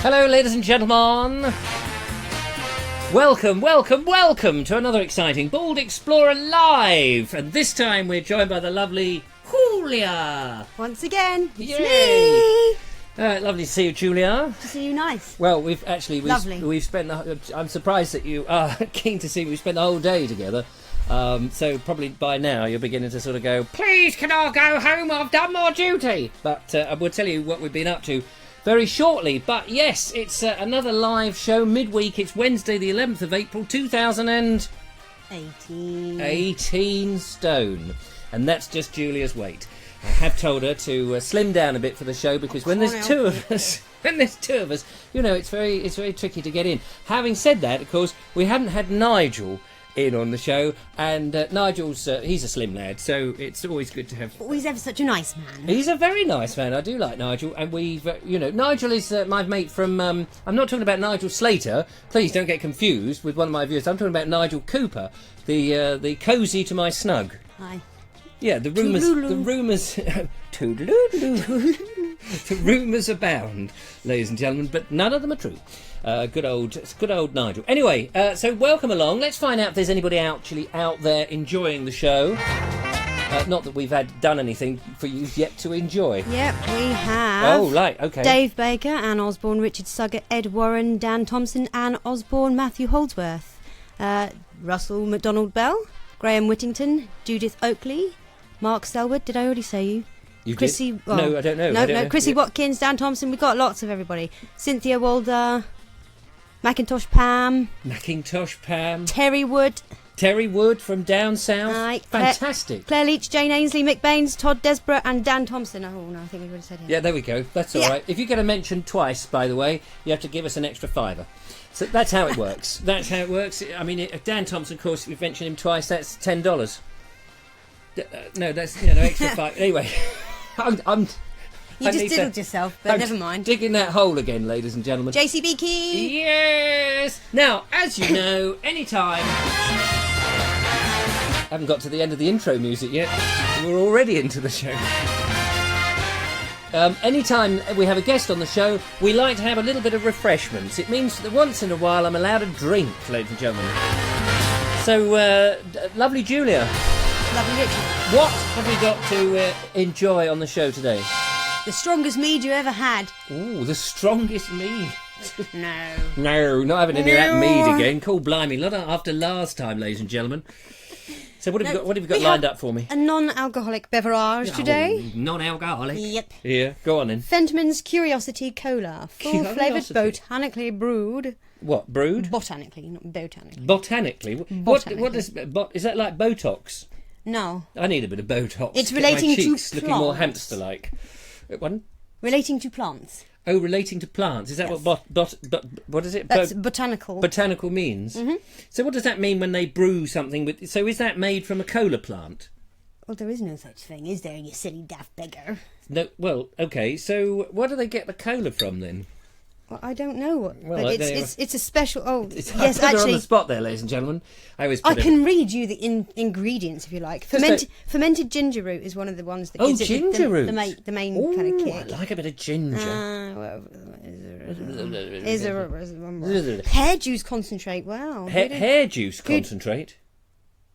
Hello, ladies and gentlemen. Welcome to another exciting Bald Explorer Live. And this time we're joined by the lovely Julia. Once again, it's Yay. me. Lovely to see you, Julia. To see you nice. Well, we've spent. I'm surprised that you are keen to see. We've spent the whole day together. So probably by now you're beginning to sort of go, please can I go home, I've done my duty. But I will tell you what we've been up to very shortly. But yes, it's another live show midweek. It's Wednesday the 11th of April 2018 stone. And that's just Julia's weight. I have told her to slim down a bit for the show because when there's two of us, you know, it's very tricky to get in. Having said that, of course, we hadn't had Nigel in on the show, and Nigel's he's a slim lad, so it's always good to have. But he's ever such a nice man. He's a very nice man. I do like Nigel, and we've Nigel is my mate from. I'm not talking about Nigel Slater. Please don't get confused with one of my viewers. I'm talking about Nigel Cooper, the cosy to my snug. Hi. Yeah, the rumours. The rumours abound, ladies and gentlemen, but none of them are true. Good old Nigel. Anyway, so welcome along. Let's find out if there's anybody actually out there enjoying the show. Not that we've done anything for you yet to enjoy. Yep, we have. Oh, right, okay. Dave Baker, Anne Osborne, Richard Suggett, Ed Warren, Dan Thompson, Anne Osborne, Matthew Holdsworth, Russell McDonald Bell, Graham Whittington, Judith Oakley, Mark Selwood. Did I already say you? You Chrissy, did? Well, no, I don't know. No, Chrissy Watkins, Dan Thompson. We've got lots of everybody. Cynthia Walder, Macintosh Pam, Terry Wood from down south. Right. Fantastic. Claire Leach, Jane Ainsley, Mick Baines, Todd Desborough, and Dan Thompson. Oh no, I think we would have said him. Yeah, there we go. That's all right. If you get a mention twice, by the way, you have to give us an extra £5. So that's how it works. I mean, Dan Thompson, of course, if you've mentioned him twice, that's $10. No, that's extra £5. Anyway, You just diddled yourself, but never mind. Digging that hole again, ladies and gentlemen. JCB Key! Yes! Now, as you know, anytime... I haven't got to the end of the intro music yet. We're already into the show. Anytime we have a guest on the show, we like to have a little bit of refreshments. It means that once in a while I'm allowed a drink, ladies and gentlemen. So, lovely Julia. Lovely Richard. What have we got to enjoy on the show today? The strongest mead you ever had. Ooh, the strongest mead. No, not having any of that mead again. Cool blimey, not after last time, ladies and gentlemen. So what have you got lined up for me? A non-alcoholic beverage today. Non-alcoholic? Yep. Yeah, go on then. Fentimans Curiosity Cola. Full-flavoured, botanically brewed. What, brewed? Botanically, not botanically. Botanically? What is that like Botox? No. I need a bit of Botox. It's relating to cheeks plants. Looking more hamster-like. One? Relating to plants. Oh, relating to plants. Is that yes. what what is it? That's botanical. Botanical means? Mm-hmm. So what does that mean when they brew something with... So is that made from a cola plant? Well, there is no such thing, is there, you silly daft beggar? No. Well, okay. So where do they get the cola from then? Well, I don't know. Well, but it's a special... Oh, yes, I put her actually... on the spot there, ladies and gentlemen. I can read you the ingredients, if you like. Fermented ginger root is one of the ones that gives it ginger root. the main kind of kick. I like a bit of ginger. Hair juice concentrate, wow. Hair juice concentrate?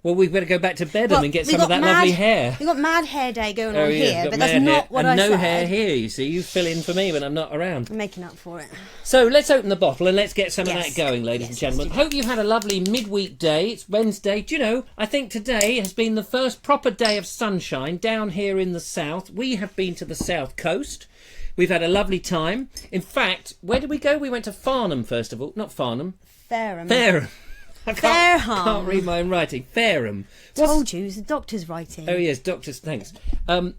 Well, we've got to go back to Bedham and get some of that lovely hair. We've got Mad Hair Day going on here, but that's not not what I said. And no hair here, you see. You fill in for me when I'm not around. I'm making up for it. So let's open the bottle and let's get some of that going, ladies and gentlemen. Hope you've had a lovely midweek day. It's Wednesday. Do you know, I think today has been the first proper day of sunshine down here in the south. We have been to the south coast. We've had a lovely time. In fact, where did we go? We went to Farnham, first of all. Not Farnham. Fareham. I can't read my own writing. Fareham. Told you, it's the doctor's writing. Oh, yes, doctor's, thanks. Oh,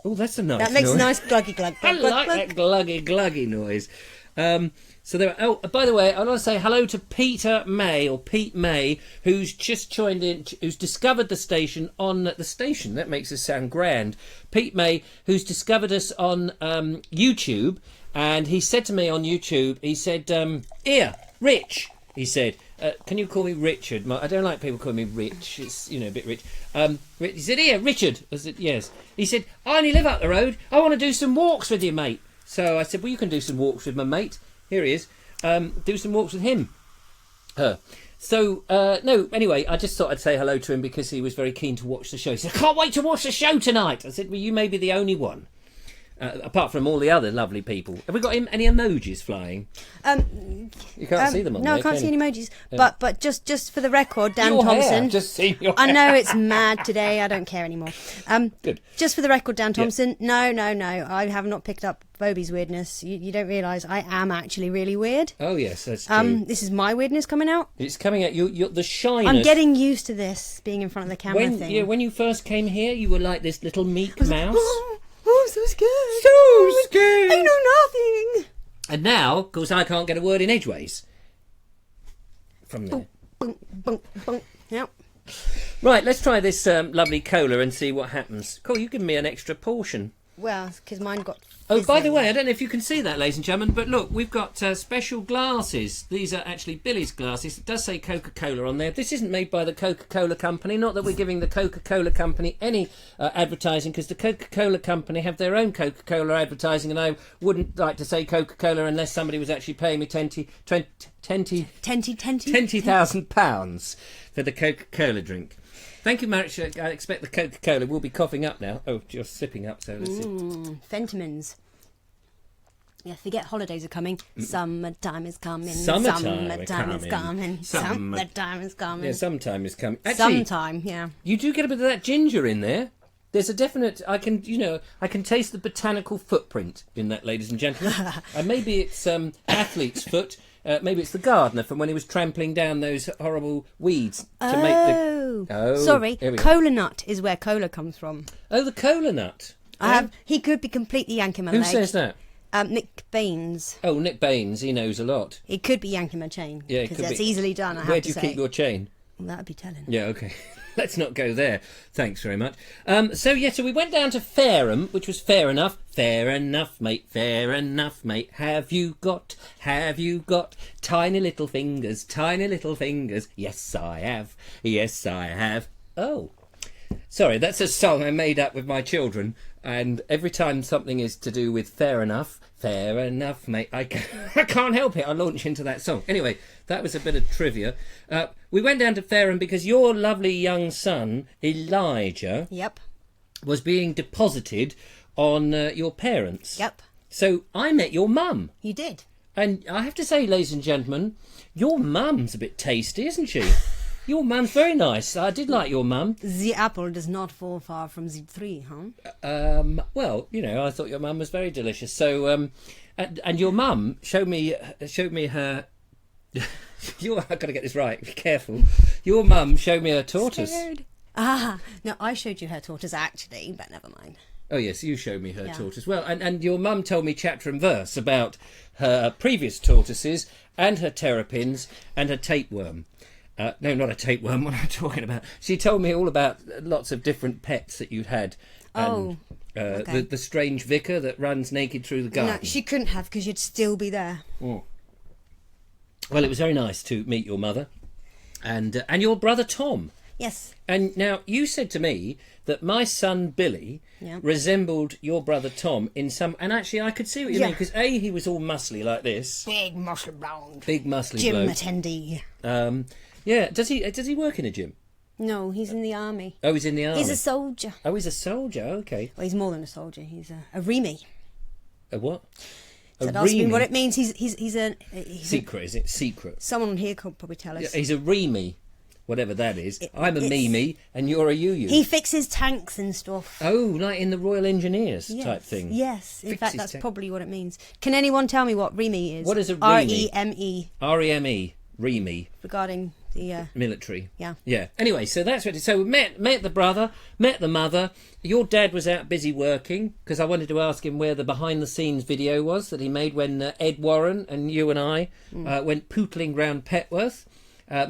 that's a nice noise. That makes a nice gluggy glug. I like that gluggy noise. So there. Oh, by the way, I want to say hello to Pete May, who's just joined in, who's discovered the station on the station. That makes us sound grand. Pete May, who's discovered us on YouTube, and he said to me on YouTube, he said, "Here, Rich," he said. Can you call me Richard? I don't like people calling me Rich. It's, a bit rich. He said, "Here, Richard." I said, "Yes." He said, "I only live up the road. I want to do some walks with you, mate." So I said, "Well, you can do some walks with my mate." Here he is. Do some walks with him. No, anyway, I just thought I'd say hello to him because he was very keen to watch the show. He said, I can't wait to watch the show tonight. I said, well, you may be the only one. Apart from all the other lovely people. Have we got any emojis flying? You can't see them on no, there, I can't see you? any emojis. But just for the record, Dan Your Thompson. hair. Just seen your I hair. know it's mad today. I don't care anymore. Good. Just for the record, Dan Thompson. No. I have not picked up Vobes' weirdness. You don't realise I am actually really weird. Oh yes, that's true. This is my weirdness coming out. It's coming at you. The shyness. I'm getting used to this being in front of the camera thing. Yeah, when you first came here, you were like this little meek mouse. Oh, I'm so scared. So scared. I know nothing. And now, of course, I can't get a word in edgeways. From there. Bunk. Yep. Right, let's try this lovely cola and see what happens. Cool, you give me an extra portion. Well, because mine got... Oh, by the way, I don't know if you can see that, ladies and gentlemen, but look, we've got special glasses. These are actually Billy's glasses. It does say Coca-Cola on there. This isn't made by the Coca-Cola Company. Not that we're giving the Coca-Cola Company any advertising, because the Coca-Cola Company have their own Coca-Cola advertising, and I wouldn't like to say Coca-Cola unless somebody was actually paying me £20,000 for the Coca-Cola drink. Thank you, Marich. I expect the Coca-Cola will be coughing up now. Oh, you're sipping up, so let's see. Fentimans. Yeah, forget holidays are coming. Summertime is coming. Summertime is coming. Summertime is coming. Yeah, sometime is coming. Actually, Sometime, yeah. you do get a bit of that ginger in there. There's a definite... I can taste the botanical footprint in that, ladies and gentlemen. And maybe it's athlete's foot. Maybe it's the gardener from when he was trampling down those horrible weeds to make the... Oh, sorry. here we go. Cola nut is where cola comes from. Oh, the cola nut. He could be completely yanking my Who leg. says that? Nick Baines. Oh, Nick Baines. He knows a lot. He could be yanking my chain. Yeah, it because could that's be. easily done. Where do you keep your chain? Well, that'd be telling. Yeah, okay. Let's not go there. Thanks very much. So we went down to Fareham, which was fair enough. Fair enough, mate. Fair enough, mate. Have you got tiny little fingers, tiny little fingers? Yes, I have. Yes, I have. Oh. Sorry, that's a song I made up with my children. And every time something is to do with fair enough, mate, I can't help it. I launch into that song. Anyway, that was a bit of trivia. We went down to Fareham because your lovely young son, Elijah, Yep. was being deposited on your parents. Yep. So I met your mum. You did. And I have to say, ladies and gentlemen, your mum's a bit tasty, isn't she? Your mum's very nice. I did like your mum. The apple does not fall far from the tree, huh? Well, I thought your mum was very delicious. So, and your mum showed me her. I've got to get this right. Be careful. Your mum showed me her tortoise. Scared. No, I showed you her tortoise actually, but never mind. Oh yes, you showed me her tortoise. Well, and your mum told me chapter and verse about her previous tortoises and her terrapins and her tapeworm. No, not a tapeworm. What am I talking about? She told me all about lots of different pets that you'd had. And, okay. The strange vicar that runs naked through the garden. No, she couldn't have because you'd still be there. Oh. Well, it was very nice to meet your mother and your brother Tom. Yes. And now you said to me that my son Billy resembled your brother Tom in some... And actually, I could see what you mean, because he was all muscly like this. Big muscly bloke. Big muscly Gym bloke. attendee. Yeah, does he work in a gym? No, he's in the army. Oh, he's in the army. He's a soldier. Oh, he's a soldier. Okay. Well, he's more than a soldier. He's a Remy. A what? So ask me what it means. He's secret. Is it secret? Someone here could probably tell us. Yeah, he's a Remy, whatever that is. I'm a Mimi, and you're a Yu-Yu. He fixes tanks and stuff. Oh, like in the Royal Engineers type thing. Yes, in fact, that's probably what it means. Can anyone tell me what Remy is? What is a Remy? R-E-M-E. R-E-M-E. Remy. Regarding the military. Yeah. Yeah. Anyway, so that's what. So we met the brother, met the mother. Your dad was out busy working because I wanted to ask him where the behind-the-scenes video was that he made when Ed Warren and you and I went pootling round Petworth,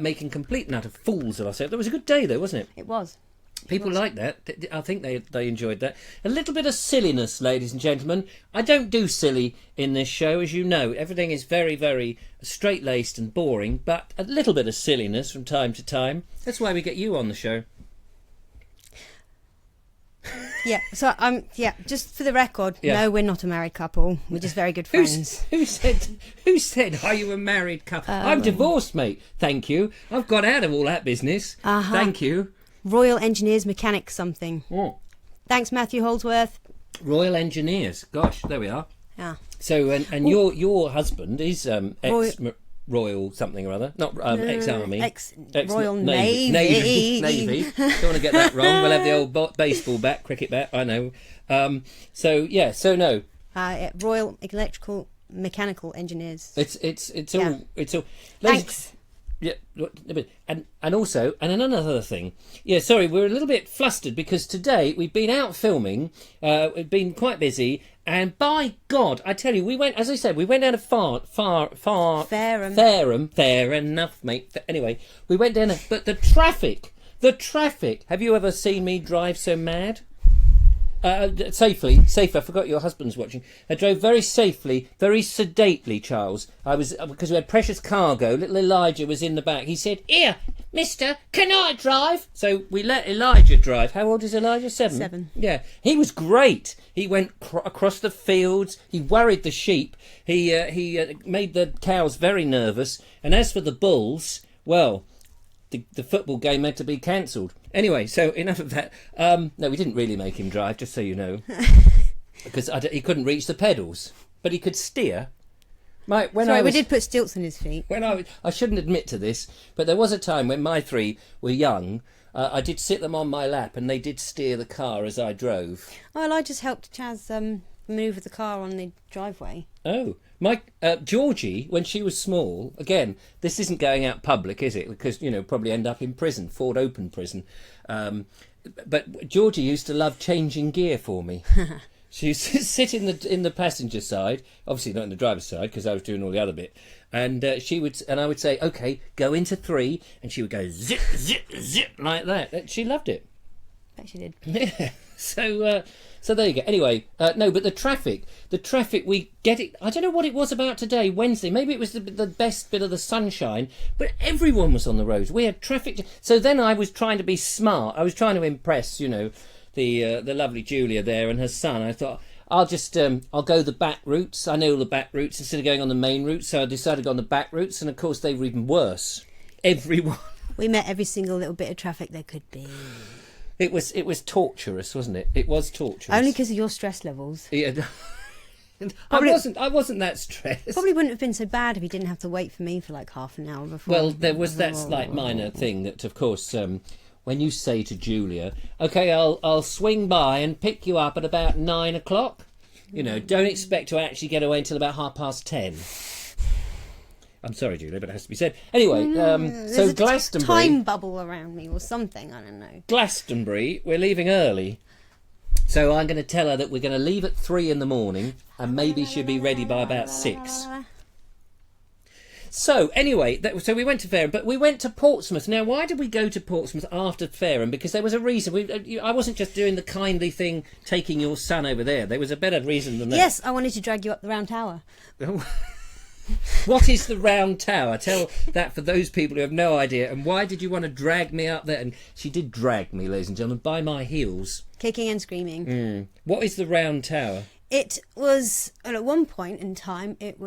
making complete and utter fools of ourselves. It was a good day, though, wasn't it? It was. People like that. I think they enjoyed that. A little bit of silliness, ladies and gentlemen. I don't do silly in this show, as you know. Everything is very, very straight-laced and boring, but a little bit of silliness from time to time. That's why we get you on the show. Yeah, so just for the record, Yeah. no, we're not a married couple. We're just very good friends. Who said, are you a married couple? I'm divorced, mate. Thank you. I've got out of all that business. Thank you. Royal Engineers Mechanics something. Oh. Thanks, Matthew Holdsworth. Royal Engineers. Gosh, there we are. Yeah. So, and your husband is ex-Royal something or other. Not ex-Army. Ex-Royal Navy. Navy. Don't want to get that wrong. We'll have the old baseball bat, cricket bat, I know. So no. Royal Electrical Mechanical Engineers. It's all. Thanks. Yeah, and also another thing. Yeah, sorry, we're a little bit flustered because today we've been out filming. We've been quite busy, and by God, I tell you, we went, as I said, we went down to Fareham. Fair enough, mate. Anyway, we went down, but the traffic. Have you ever seen me drive so mad? Safely. I forgot your husband's watching. I drove very safely, very sedately, Charles. Because we had precious cargo. Little Elijah was in the back. He said, "Here, mister, can I drive?" So we let Elijah drive. How old is Elijah? 7? 7. Yeah. He was great. He went across the fields. He worried the sheep. He made the cows very nervous. And as for the bulls, well, the football game had to be cancelled. Anyway, so enough of that. No, we didn't really make him drive, just so you know. Because he couldn't reach the pedals. But he could steer. We did put stilts on his feet. I shouldn't admit to this, but there was a time when my 3 were young. I did sit them on my lap and they did steer the car as I drove. Well, I just helped Chaz manoeuvre the car on the driveway. Oh. Georgie, when she was small, again, this isn't going out public, is it? Because, probably end up in prison, Ford Open prison. But Georgie used to love changing gear for me. She used to sit in the passenger side, obviously not in the driver's side, because I was doing all the other bit. And I would say, "Okay, go into 3," and she would go zip, zip, zip like that. She loved it. I bet she did. Yeah. So there you go. Anyway, no, but the traffic, we get it. I don't know what it was about today, Wednesday. Maybe it was the best bit of the sunshine, but everyone was on the roads. We had traffic. So then I was trying to be smart. I was trying to impress, the lovely Julia there and her son. I thought, I'll go the back routes. I know the back routes instead of going on the main routes. So I decided to go on the back routes, and of course they were even worse. Everyone. We met every single little bit of traffic there could be. It was torturous, wasn't it? It was torturous. Only because of your stress levels. Yeah. I wasn't that stressed. Probably wouldn't have been so bad if you didn't have to wait for me for like half an hour before. Well, there was that slight minor thing that, of course, when you say to Julia, "Okay, I'll swing by and pick you up at about 9 o'clock," don't expect to actually get away until about 10:30. I'm sorry, Julia, but it has to be said. Anyway, so Glastonbury... time bubble around me or something, I don't know. Glastonbury, we're leaving early. So I'm going to tell her that we're going to leave at 3 in the morning and maybe she'll be ready by about 6. So, anyway, so we went to Fareham, but we went to Portsmouth. Now, why did we go to Portsmouth after Fareham? Because there was a reason. I wasn't just doing the kindly thing, taking your son over there. There was a better reason than that. Yes, I wanted to drag you up the round tower. What is the round tower? Tell that for those people who have no idea. And why did you want to drag me up there? And she did drag me, ladies and gentlemen, by my heels. Kicking and screaming. What is the round tower? It was, at one point in time, it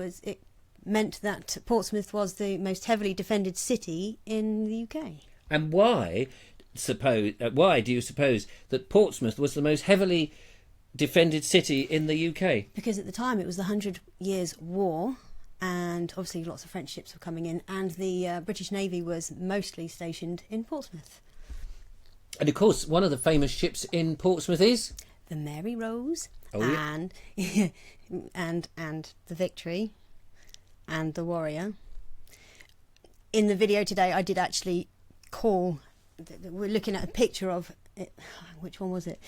meant that Portsmouth was the most heavily defended city in the UK. And why do you suppose that Portsmouth was the most heavily defended city in the UK? Because at the time it was the 100 Years' War, and obviously lots of French ships were coming in, and the British Navy was mostly stationed in Portsmouth. And of course, one of the famous ships in Portsmouth is the Mary Rose, and the Victory, and the Warrior. In the video today, I did actually call. We're looking at a picture of it. Which one was it?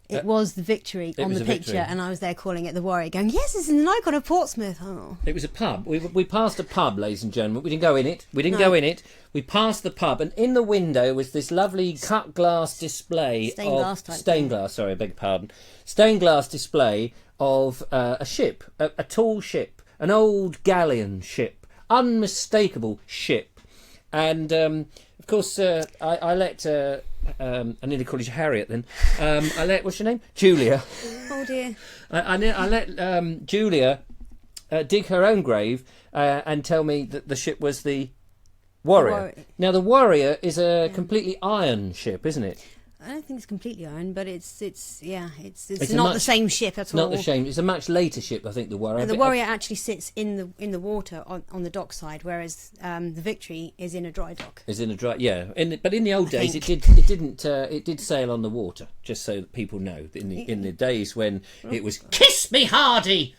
It was the Victory on the picture, and I was there calling it the Warrior, going, "Yes, this is an icon of Portsmouth." Oh. It was a pub. We passed a pub, ladies and gentlemen. We didn't go in it. We passed the pub, and in the window was this lovely cut glass display stained glass display of a ship, a tall ship, an old galleon ship, unmistakable ship, and of course I let I nearly called you Harriet then. I let, what's your name? Julia. Oh dear. I let Julia dig her own grave and tell me that the ship was the Warrior. Now, the Warrior is a completely iron ship, isn't it? I don't think it's completely iron, but it's not the same ship at all. Not the same. It's a much later ship, I think. The Warrior. And the Warrior actually sits in the water on the dock side, whereas the Victory is in a dry dock. Is in a dry, yeah. But in the old days, it did sail on the water. Just so that people know, in the days when it was "Kiss me, Hardy,"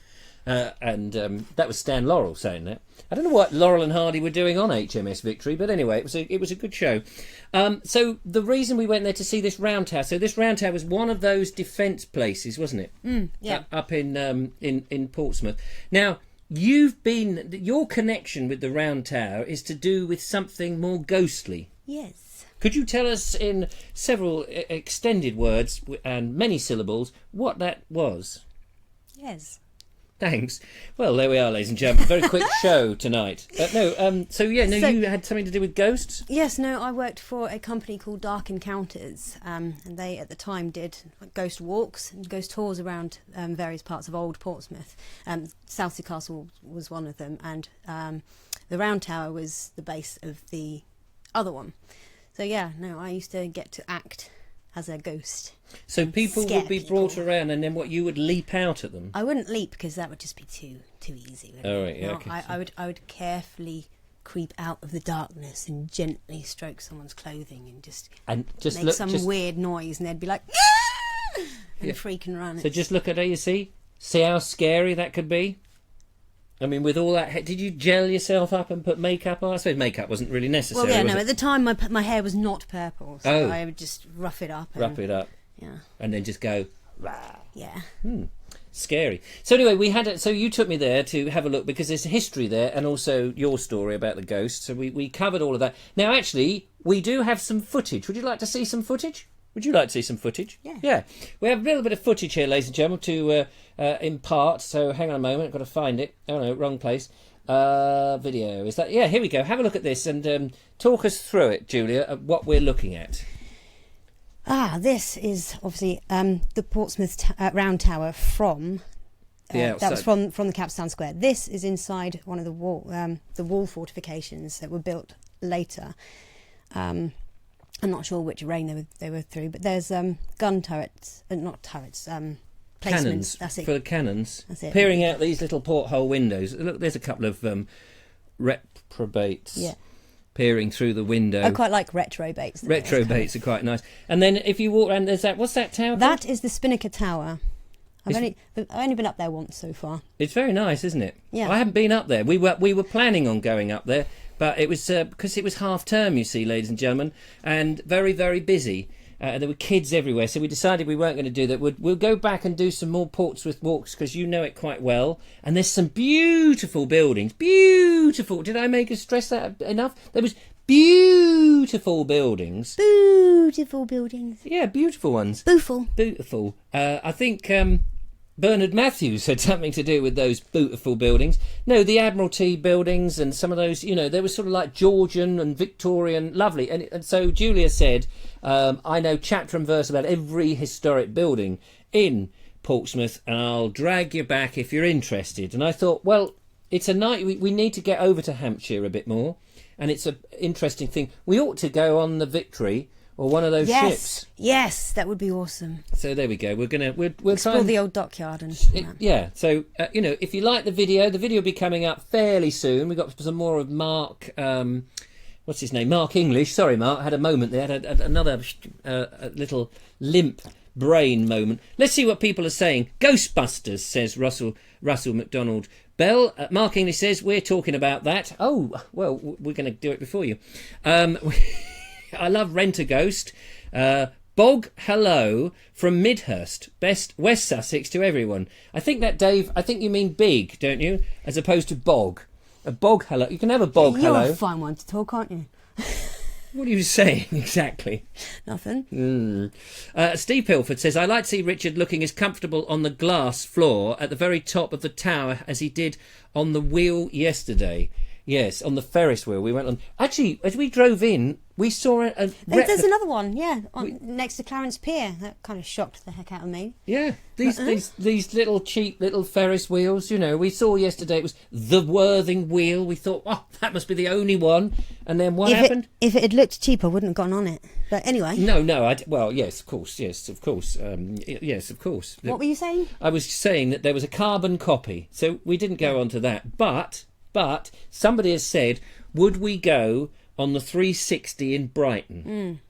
and that was Stan Laurel saying that. I don't know what Laurel and Hardy were doing on HMS Victory, but anyway, it was a good show. So the reason we went there to see this round tower. So this round tower was one of those defence places, wasn't it? Yeah. Up in Portsmouth. Now your connection with the round tower is to do with something more ghostly. Yes. Could you tell us in several extended words and many syllables what that was? Yes. Thanks. Well, there we are, ladies and gentlemen. Very quick show tonight. So you had something to do with ghosts? Yes, no, I worked for a company called Dark Encounters, and they at the time did ghost walks and ghost tours around various parts of Old Portsmouth. Southsea Castle was one of them, and the Round Tower was the base of the other one. So yeah, no, I used to get to act as a ghost. So people would be brought around, and then what, you would leap out at them? I wouldn't leap because that would just be too easy. Oh right, yeah. No, Okay. I would carefully creep out of the darkness and gently stroke someone's clothing and just make some weird noise, and they'd be like, "Ah!" and freak and run. So just look at her, you see how scary that could be. I mean, with all that, did you gel yourself up and put makeup on? I suppose makeup wasn't really necessary. Well, yeah, no. At the time, my hair was not purple, so I would just rough it up. Yeah. And then just go. Rah. Yeah. Scary. So anyway, so you took me there to have a look because there's history there, and also your story about the ghost. So we covered all of that. Now, actually, we do have some footage. Would you like to see some footage? Would you like to see some footage? Yeah. Yeah. We have a little bit of footage here, ladies and gentlemen, to impart. So hang on a moment. I've got to find it. Oh, no, wrong place. Video. Is that? Yeah, here we go. Have a look at this and talk us through it, Julia, what we're looking at. This is obviously the Portsmouth Round Tower from... that was from the Capstan Square. This is inside one of the wall fortifications that were built later. I'm not sure which reign they were through, but there's gun turrets, not turrets, placements. Cannons. That's it. For the cannons. That's it. Peering out these little porthole windows. Look, there's a couple of reprobates peering through the window. I quite like retrobates. Retrobates are quite nice. And then if you walk around, there's that. What's that tower called? That is the Spinnaker Tower. I've only been up there once so far. It's very nice, isn't it? Yeah. I haven't been up there. We were planning on going up there, but it was because it was half term, you see, ladies and gentlemen, and very, very busy. There were kids everywhere, so we decided we weren't going to do that. We'll go back and do some more Portsmouth walks because you know it quite well. And there's some beautiful buildings. Beautiful. Did I make us stress that enough? There was beautiful buildings. Beautiful buildings. Yeah, beautiful ones. Beautiful. I think Bernard Matthews had something to do with those beautiful buildings. No, the Admiralty buildings and some of those, they were sort of like Georgian and Victorian, lovely. And so Julia said, I know chapter and verse about every historic building in Portsmouth, and I'll drag you back if you're interested. And I thought, well, it's a night, we need to get over to Hampshire a bit more, and it's an interesting thing. We ought to go on the Victory or one of those ships. Yes, that would be awesome. So there we go. We'll explore try the old dockyard and yeah. So if you like the video will be coming up fairly soon. We've got some more of Mark. What's his name? Mark English. Sorry, Mark. Had a moment there. Had another a little limp brain moment. Let's see what people are saying. Ghostbusters, says Russell McDonald Bell. Mark English says we're talking about that. Oh well, we're going to do it before you. I love Rent a Ghost. Bog hello from Midhurst. Best West Sussex to everyone. I think that, Dave, you mean big, don't you? As opposed to bog. A bog hello. You can have a bog hello. You're a fine one to talk, aren't you? What are you saying exactly? Nothing. Steve Pilford says, I like to see Richard looking as comfortable on the glass floor at the very top of the tower as he did on the wheel yesterday. Yes, on the Ferris wheel we went on. Actually, as we drove in, We saw a There's another one, yeah, next to Clarence Pier. That kind of shocked the heck out of me. Yeah, these little cheap little Ferris wheels, you know, we saw yesterday. It was the Worthing wheel. We thought, oh, that must be the only one. And then what happened? If it had looked cheap, I wouldn't have gotten on it. But anyway. No. Well, yes, of course. Yes, of course. Yes, of course. What were you saying? I was saying that there was a carbon copy, so we didn't go on to that. But somebody has said, would we go on the 360 in Brighton?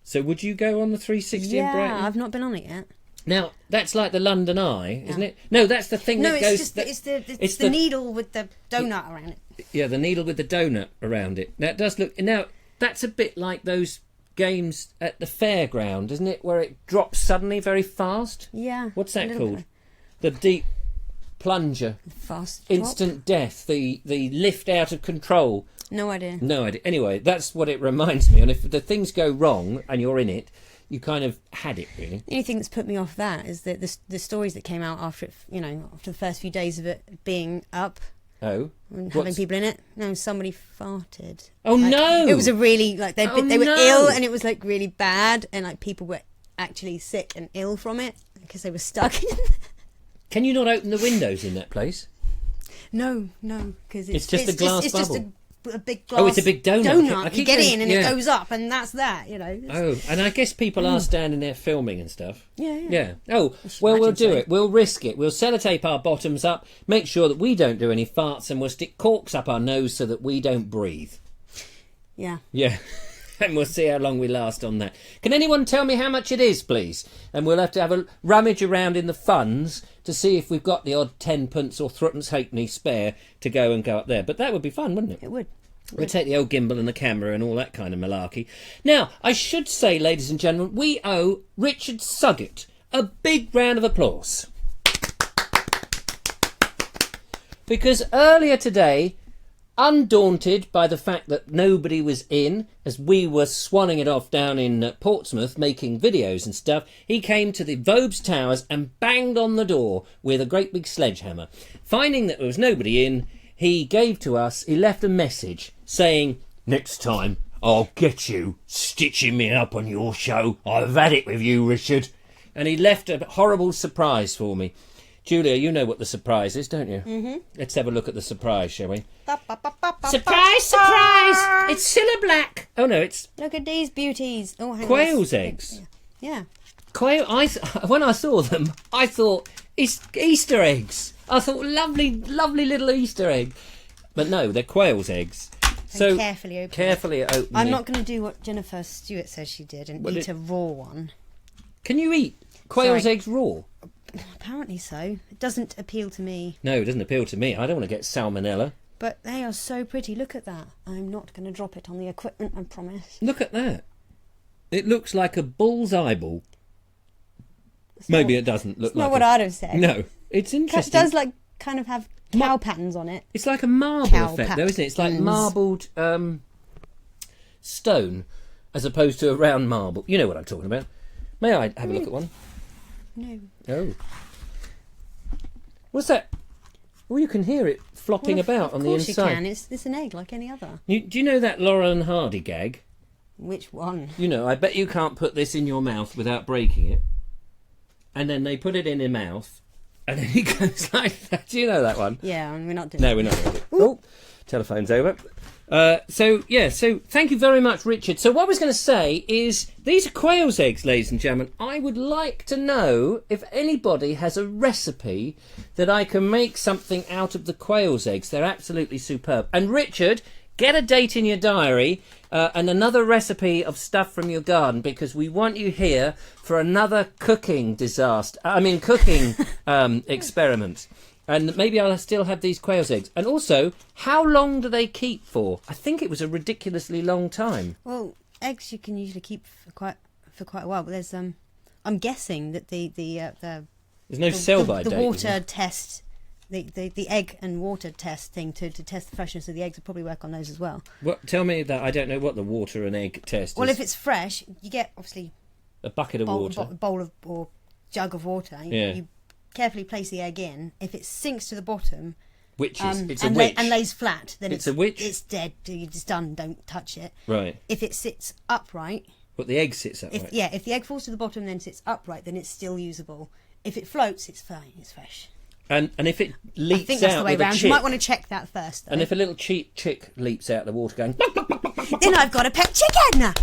So would you go on the 360 in Brighton? Yeah, I've not been on it yet. Now, that's like the London Eye, isn't it? No, that's the thing that goes... It's the needle with the donut around it. Yeah, the needle with the donut around it. Now, it does look... Now, that's a bit like those games at the fairground, isn't it? Where it drops suddenly very fast? Yeah. What's that called? The deep plunger. Fast Instant death. The lift out of control. No idea. No idea. Anyway, that's what it reminds me. And if the things go wrong and you're in it, you kind of had it, really. The only thing that's put me off that is that the stories that came out after it, after the first few days of it being up. Oh. And having people in it. No, somebody farted. Oh, no! It was a really, they were ill, and it was, really bad, and, people were actually sick and ill from it because they were stuck in. Can you not open the windows in that place? No, because it's just a glass bubble. Just a big glass. Oh, it's a big donut. You get in and it goes up, and that's that. Oh, and I guess people are standing there filming and stuff. Yeah. Oh, well, we'll do it. We'll risk it. We'll sellotape our bottoms up, make sure that we don't do any farts, and we'll stick corks up our nose so that we don't breathe. Yeah. Yeah. And we'll see how long we last on that. Can anyone tell me how much it is, please? And we'll have to have a rummage around in the funds to see if we've got the odd 10pence or threepence halfpenny spare to go up there. But that would be fun, wouldn't it? It would. We'll take the old gimbal and the camera and all that kind of malarkey. Now, I should say, ladies and gentlemen, we owe Richard Suggett a big round of applause. Because earlier today, undaunted by the fact that nobody was in, as we were swanning it off down in Portsmouth making videos and stuff, he came to the Vobes Towers and banged on the door with a great big sledgehammer. Finding that there was nobody in, he left a message saying, "Next time I'll get you stitching me up on your show. I've had it with you, Richard." And he left a horrible surprise for me. Julia, you know what the surprise is, don't you? Mm-hmm. Let's have a look at the surprise, shall we? Surprise, surprise! It's Cilla Black. Oh, no, it's... Look at these beauties. Oh, hang quail's eggs. Yeah. Quail... When I saw them, I thought, it's Easter eggs. I thought, lovely little Easter egg. But no, they're quail's eggs. So carefully open. I'm not going to do what Jennifer Stewart says she did and eat a raw one. Can you eat quail's eggs raw? Apparently so. It doesn't appeal to me. No, it doesn't appeal to me. I don't want to get salmonella. But they are so pretty. Look at that. I'm not going to drop it on the equipment, I promise. Look at that. It looks like a bull's eyeball. Maybe it doesn't look like... Not what I'd have said. No, it's interesting. It does kind of have cow patterns on it. It's like a marble effect though, isn't it? It's like marbled stone as opposed to a round marble. You know what I'm talking about. May I have a look at one? No. Oh. What's that? Oh, you can hear it flopping about on the inside. Of course you can. It's an egg like any other. Do you know that Laurel and Hardy gag? Which one? You know, I bet you can't put this in your mouth without breaking it. And then they put it in their mouth, and then it goes like that. Do you know that one? Yeah, and we're not doing it. No, we're not doing it. Oh, telephone's over. So thank you very much, Richard. So what I was going to say is, these are quail's eggs, ladies and gentlemen. I would like to know if anybody has a recipe that I can make something out of the quail's eggs. They're absolutely superb. And Richard, get a date in your diary and another recipe of stuff from your garden, because we want you here for another cooking experiment. And maybe I'll still have these quail's eggs. And also, how long do they keep for? I think it was a ridiculously long time. Well, eggs you can usually keep for quite a while. But there's I'm guessing that there's no sell-by date. The water test, the egg and water test thing to test the freshness of the eggs would probably work on those as well. What? Tell me that. I don't know what the water and egg test is. Well, if it's fresh, you get obviously a bucket of water, a bowl of or jug of water. Yeah. You carefully place the egg in. If it sinks to the bottom, Which is it's a witch. And lays flat, then it's a witch. It's dead. It's done. Don't touch it. Right. If it sits upright. But the egg sits upright. If the egg falls to the bottom and then sits upright, then it's still usable. If it floats, it's fine. It's fresh. And if it leaps I think that's out the way with a round. chick, You might want to check that first. Though. and if a little chick leaps out of the water going, then I've got a pet chicken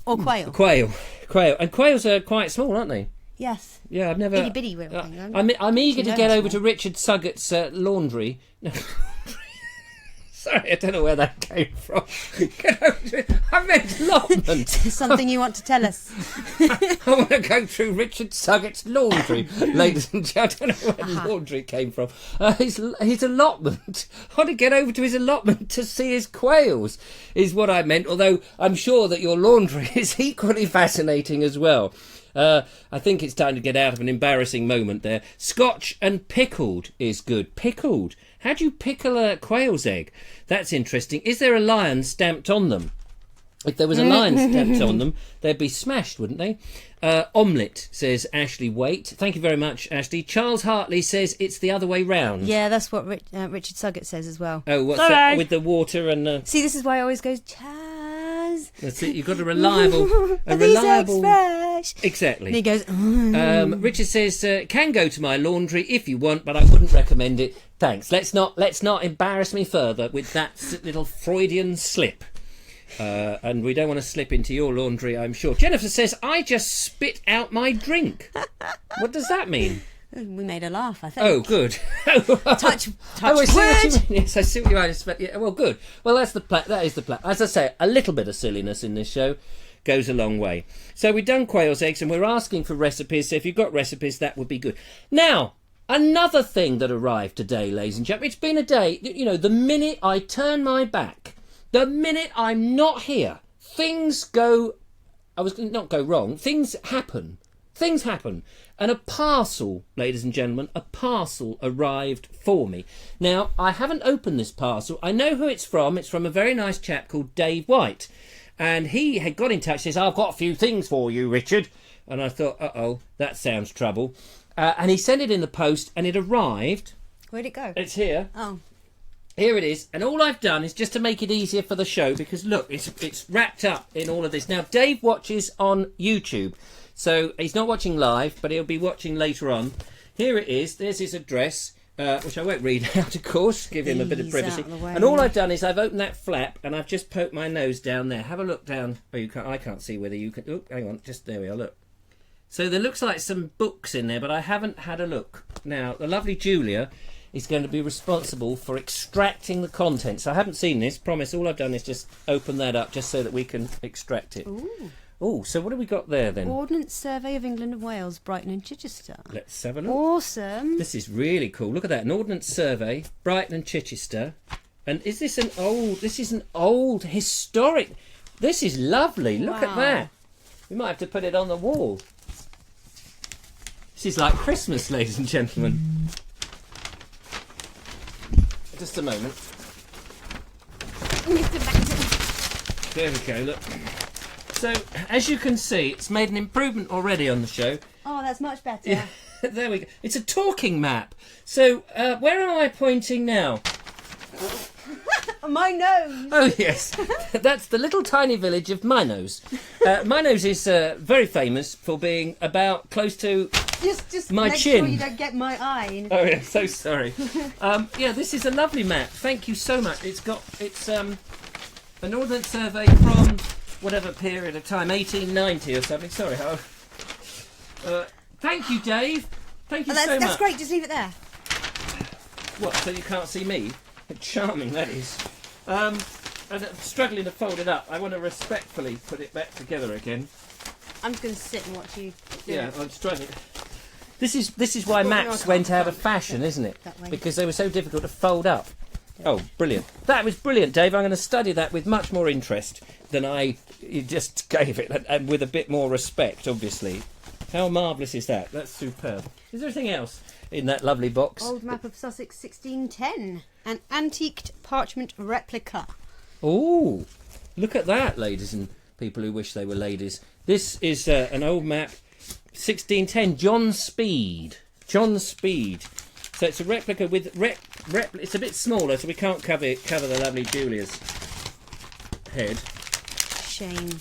or quail. Quail, and quails are quite small, aren't they? Yes. Yeah, I've never. Itty bitty little thing. I'm eager to get over to small. Richard Suggett's laundry. No. Sorry, I don't know where that came from. Get over to it. I meant allotment. Something you want to tell us? I want to go through Richard Suggett's laundry, ladies and gentlemen. I don't know where the laundry came from. His allotment. I want to get over to his allotment to see his quails, is what I meant. Although I'm sure that your laundry is equally fascinating as well. I think it's time to get out of an embarrassing moment there. Scotch and pickled is good. Pickled? How do you pickle a quail's egg? That's interesting. Is there a lion stamped on them? If there was a lion stamped on them, they'd be smashed, wouldn't they? Omelette, says Ashley Waite. Thank you very much, Ashley. Charles Hartley says it's the other way round. Yeah, that's what Richard Suggett says as well. Oh, what's that? With the water and... See, this is why I always go, Chaz. That's it. You've got a reliable... These eggs fresh? Exactly. And he goes... Richard says, can go to my laundry if you want, but I wouldn't recommend it. Thanks. Let's not embarrass me further with that little Freudian slip. And we don't want to slip into your laundry, I'm sure. Jennifer says, I just spit out my drink. What does that mean? We made her laugh, I think. Oh, good. Touch I see what you wood. mean. Yes, I see what you mean. Yeah, well, good. Well, that is the plan. As I say, a little bit of silliness in this show goes a long way. So we've done quail's eggs, and we're asking for recipes. So if you've got recipes, that would be good. Now, another thing that arrived today, ladies and gentlemen, it's been a day, you know, the minute I turn my back, the minute I'm not here, things go... I was going to not go wrong. Things happen. Things happen. And a parcel, ladies and gentlemen, a parcel arrived for me. Now, I haven't opened this parcel. I know who it's from. It's from a very nice chap called Dave White. And he had got in touch, says, I've got a few things for you, Richard. And I thought, uh-oh, that sounds trouble. And he sent it in the post, and it arrived. Where'd it go? It's here. Oh. Here it is, and all I've done is just to make it easier for the show, because look, it's wrapped up in all of this. Now, Dave watches on YouTube, so he's not watching live, but he'll be watching later on. Here it is. There's his address, which I won't read out, of course, give him a bit of privacy. And all I've done is I've opened that flap, and I've just poked my nose down there. Have a look down. Oh, you can't. I can't see whether you can. Oh, hang on. Just there we are. Look. So there looks like some books in there, but I haven't had a look. Now, the lovely Julia is going to be responsible for extracting the contents. I haven't seen this, promise. All I've done is just open that up just so that we can extract it. Ooh, so what have we got there then? Ordnance Survey of England and Wales, Brighton and Chichester. Let's have a look. Awesome. This is really cool. Look at that, an Ordnance Survey, Brighton and Chichester. And is this an old historic... This is lovely. Look at that. We might have to put it on the wall. This is like Christmas, ladies and gentlemen. Just a moment. There we go, look. So, as you can see, it's made an improvement already on the show. Oh, that's much better. Yeah, there we go. It's a talking map. So, where am I pointing now? My nose. Oh, yes. That's the little tiny village of Minos. Minos is very famous for being about close to Just my make chin. sure you don't get my eye. Oh, yeah, so sorry. Yeah, this is a lovely map. Thank you so much. It's an ordnance survey from whatever period of time, 1890 or something. Sorry. Thank you, Dave. Thank you so much. That's great. Just leave it there. What, so you can't see me? Charming, that is. And I'm struggling to fold it up. I want to respectfully put it back together again. I'm just going to sit and watch you do Yeah, it. I'm struggling. This is why maps went out of fashion, isn't it? Because they were so difficult to fold up. Oh, brilliant. That was brilliant, Dave. I'm going to study that with much more interest than you just gave it, and with a bit more respect, obviously. How marvellous is that? That's superb. Is there anything else in that lovely box? Old map of Sussex 1610. An antiqued parchment replica. Oh, look at that, ladies and people who wish they were ladies. This is an old map, 1610, John Speed. So it's a replica with it's a bit smaller, so we can't cover the lovely Julia's head. Shame.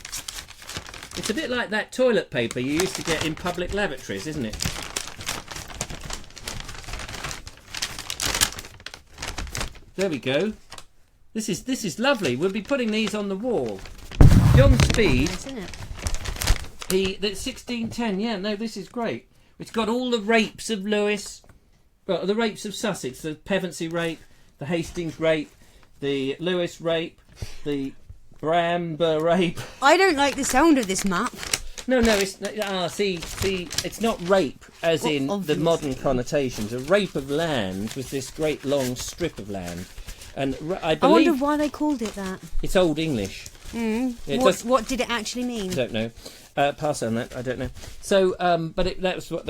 It's a bit like that toilet paper you used to get in public lavatories, isn't it? There we go. This is lovely. We'll be putting these on the wall. John Speed. Nice, isn't it? The 1610. Yeah, no, this is great. It's got all the rapes of Lewis. Well, the rapes of Sussex. The Pevensey rape, the Hastings rape, the Lewis rape, the Bramber rape. I don't like the sound of this map. No, it's see, it's not rape as in obvious. the modern connotations. A rape of land was this great long strip of land, and I I wonder believe why they called it that. it's Old English. Mm. Yeah, What did it actually mean? I don't know. Pass on that. I don't know. So, but that was what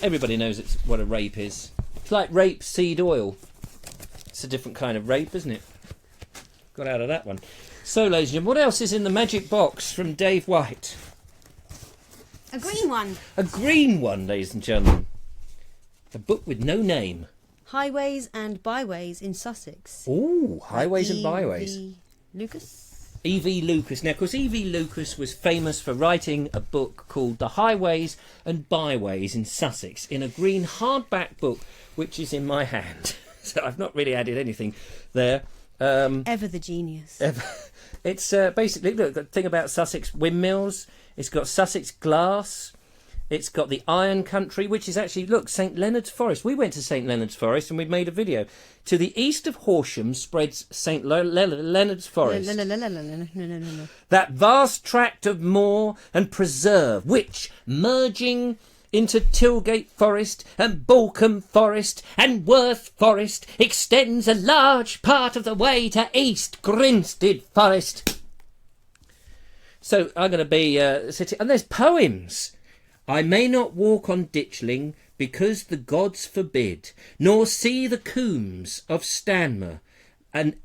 everybody knows. It's what a rape is. It's like rapeseed oil. It's a different kind of rape, isn't it? Got out of that one. So, ladies and gentlemen, what else is in the magic box from Dave White? A green one. A green one, ladies and gentlemen. A book with no name. Highways and Byways in Sussex. Ooh, Highways and Byways. E.V. Lucas. E.V. Lucas. Now, of course, E.V. Lucas was famous for writing a book called The Highways and Byways in Sussex in a green hardback book, which is in my hand. So I've not really added anything there. Ever the genius. It's basically, look, the thing about Sussex windmills. It's got Sussex glass. It's got the Iron Country, which is actually, look, St Leonard's Forest. We went to St Leonard's Forest and we made a video. To the east of Horsham spreads St Leonard's Forest. That vast tract of moor and preserve, which, merging into Tilgate Forest and Balcombe Forest and Worth Forest, extends a large part of the way to East Grinstead Forest. So I'm going to be sitting, and there's poems. I may not walk on Ditchling because the gods forbid, nor see the combes of Stanmer, and